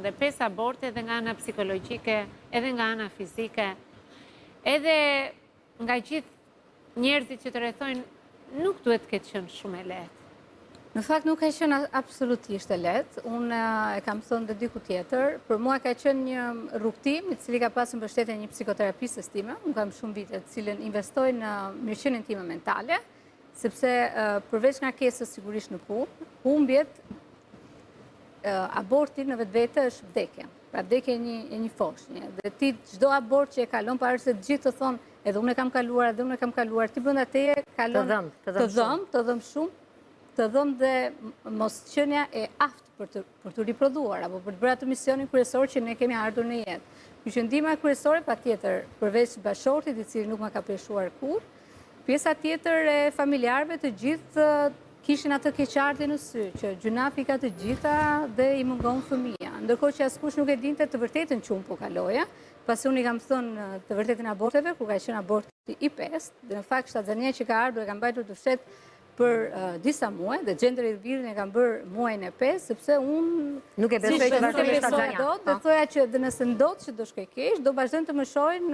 Dhe 5 aborte edhe nga ana psikologjike, edhe nga ana fizike, edhe nga gjithë njerëzit që të rrethojnë, nuk duhet të ketë qenë shumë e lehtë. Në fakt nuk ka qenë absolutisht e lehtë. Unë e kam thënë dhe diku tjetër, për mua ka qenë një rrugtim i cili ka pasur mbështetjen e një psikoterapistes time. Unë kam shumë vite të cilën investoj në mirëqenien time mentale, sepse përveç ngarkesës sigurisht në punë, humbjet aborti në vetvete është vdekje. Pra vdekje e një foshnje. Dhe ti çdo abort që e kalon, para se të gjithë të thonë, edhe unë e kam kaluar, ti brenda teje kalon të dhëm shumë, të dhëmë dhe mos qënja e aftë për të riprodhuar, apo për të bërë atë misionin kryesor që ne kemi ardhur në jetë. Qëndima kryesore pa tjetër, përveç bashortit i cili nuk ma ka peshuar kur, pjesa tjetër e familjarëve të gjithë kishin atë keqardhje në sy, që gjunafi ka të gjitha dhe i mungon fëmia. Ndërkohë që askush nuk e dinte të vërtetën që unë po kaloja, pasi unë i kam thënë të vërtetën aborteve, kur ka qenë aborti i 5, dhe në fakt shtazania që ka ardhur e kam mbajtur të fshet për disa muaj, dhe Gender Reveal e kam bërë muajin e 5, sepse unë nuk e besoj që vazhdoj me shtazania. Dhe thoja që dhe nëse ndodhë që do shkoj keq, do vazhdojnë të më shohin